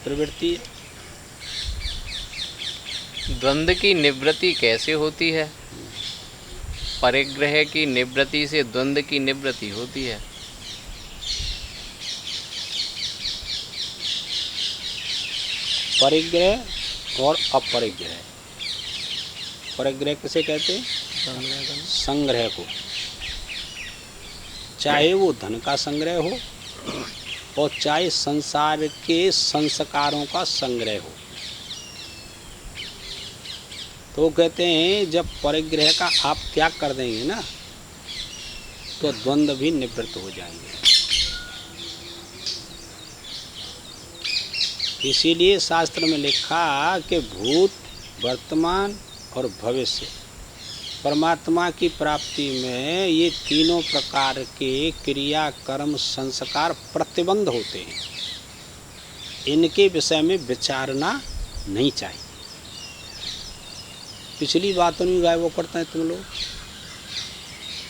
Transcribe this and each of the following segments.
प्रवृत्ति है। द्वंद्व की निवृत्ति कैसे होती है? परिग्रह की निवृत्ति से द्वंद्व की निवृत्ति होती है। परिग्रह और अपरिग्रह। परिग्रह किसे कहते हैं? संग्रह को। चाहे वो धन का संग्रह हो और चाहे संसार के संस्कारों का संग्रह हो। तो कहते हैं जब परिग्रह का आप त्याग कर देंगे ना तो द्वंद्व भी निवृत्त हो जाएंगे। इसीलिए शास्त्र में लिखा कि भूत, वर्तमान और भविष्य परमात्मा की प्राप्ति में ये तीनों प्रकार के क्रिया, कर्म, संस्कार प्रतिबंध होते हैं। इनके विषय में विचारना नहीं चाहिए। पिछली बातों में गायब करते हैं तुम लोग।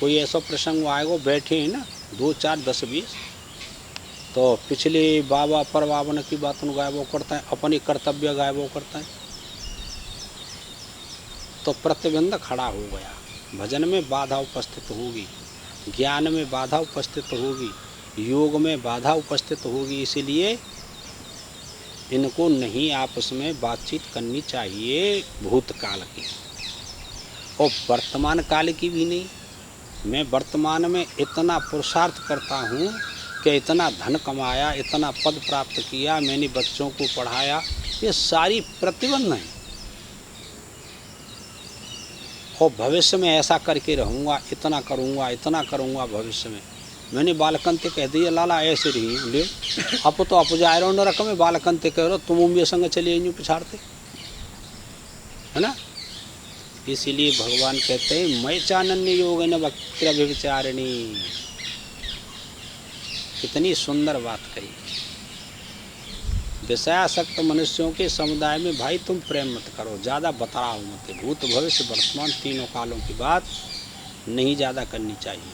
कोई ऐसा प्रसंग आएगा, बैठे हैं ना 2, 4, 10, 20, तो पिछले बाबा परबावन की बातों गायब करते हैं, अपने कर्तव्य गायब करते हैं। तो प्रतिबंध खड़ा हो गया। भजन में बाधा उपस्थित होगी, ज्ञान में बाधा उपस्थित होगी, योग में बाधा उपस्थित होगी। इसीलिए इनको नहीं आपस में बातचीत करनी चाहिए। भूतकाल की और वर्तमान काल की भी नहीं। मैं वर्तमान में इतना पुरुषार्थ करता हूँ कि इतना धन कमाया, इतना पद प्राप्त किया, मैंने बच्चों को पढ़ाया, ये सारी प्रतिबंध है। और भविष्य में ऐसा करके रहूँगा, इतना करूँगा भविष्य में। मैंने बालकंते कह दिया लाला ऐसे रही ले, अब तो आप जा रहे हो नरक में, बालकंते कह रहे तुम मेरे संग चले यूँ पिछाड़ते, है ना। इसीलिए भगवान कहते हैं मैं चानन्य योग न वक्र विचारिणी। कितनी सुंदर बात कही। विषयासक्त मनुष्यों के समुदाय में भाई तुम प्रेम मत करो, ज़्यादा बतराओ मत। भूत, भविष्य, वर्तमान तीनों कालों की बात नहीं ज़्यादा करनी चाहिए,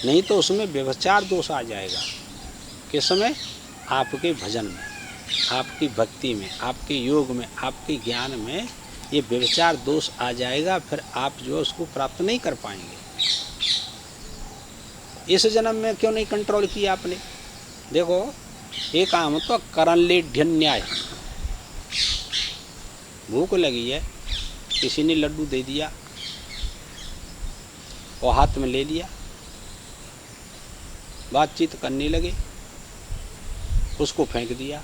नहीं तो उसमें व्यभिचार दोष आ जाएगा। किस में? आपके भजन में, आपकी भक्ति में, आपके योग में, आपके ज्ञान में ये व्यभिचार दोष आ जाएगा। फिर आप जो उसको प्राप्त नहीं कर पाएंगे। इस जन्म में क्यों नहीं कंट्रोल किया आपने? देखो एक काम तो करनलेढ्य न्याय। भूख लगी है, किसी ने लड्डू दे दिया और हाथ में ले लिया, बातचीत करने लगे, उसको फेंक दिया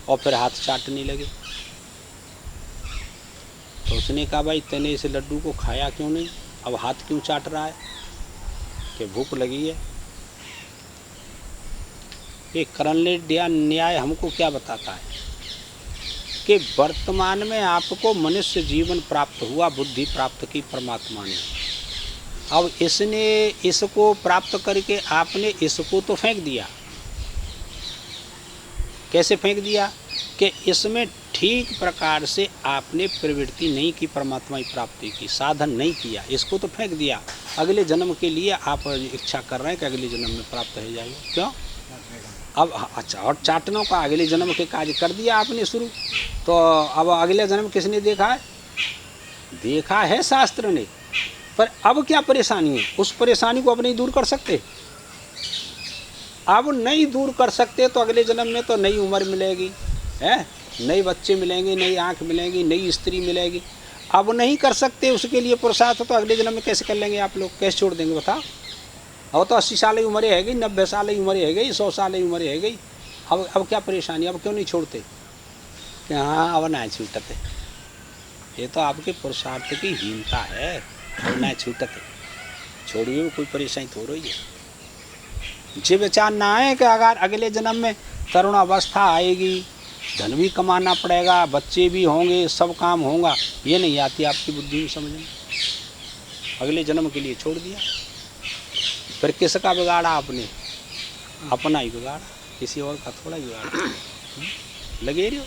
और फिर हाथ चाटने लगे। तो उसने कहा भाई तूने इस लड्डू को खाया क्यों नहीं, अब हाथ क्यों चाट रहा है? कि भूख लगी है। ये करनलेढ्य न्याय हमको क्या बताता है कि वर्तमान में आपको मनुष्य जीवन प्राप्त हुआ, बुद्धि प्राप्त की परमात्मा ने। अब इसने इसको प्राप्त करके आपने इसको तो फेंक दिया। कैसे फेंक दिया? कि इसमें ठीक प्रकार से आपने प्रवृत्ति नहीं की, परमात्मा की प्राप्ति की साधन नहीं किया, इसको तो फेंक दिया। अगले जन्म के लिए आप इच्छा कर रहे हैं कि अगले जन्म में प्राप्त हो जाएगा। क्यों? अब अच्छा, और चाटनों का अगले जन्म के कार्य कर दिया आपने शुरू, तो अब अगले जन्म किसने देखा है? देखा है शास्त्र ने। पर अब क्या परेशानी है? उस परेशानी को अब नहीं दूर कर सकते। अब नहीं दूर कर सकते तो अगले जन्म में तो नई उम्र मिलेगी, है, नए बच्चे मिलेंगे, नई आँख मिलेंगी, नई स्त्री मिलेगी। अब नहीं कर सकते उसके लिए पुरुषार्थ, तो अगले जन्म में कैसे कर लेंगे आप लोग? कैसे छोड़ देंगे बताओ? अब तो 80 साल की उम्र है गई, 90 साल की उम्र है गई, 100 साल की उम्र है गई। अब क्या परेशानी? अब क्यों नहीं छोड़ते? कि हाँ अब ना छूटते। ये तो आपके पुरुषार्थ की हीनता है, अब ना छूटते। छोड़िए, कोई परेशानी थोड़ी रही है। ये विचार ना आए कि अगर अगले जन्म में तरुण अवस्था आएगी, धन भी कमाना पड़ेगा, बच्चे भी होंगे, सब काम होगा, ये नहीं आती आपकी बुद्धि में समझ में। अगले जन्म के लिए छोड़ दिया। फिर किसका बिगाड़ा आपने? अपना ही बिगाड़ा, किसी और का थोड़ा बिगाड़ा। लगे रहो।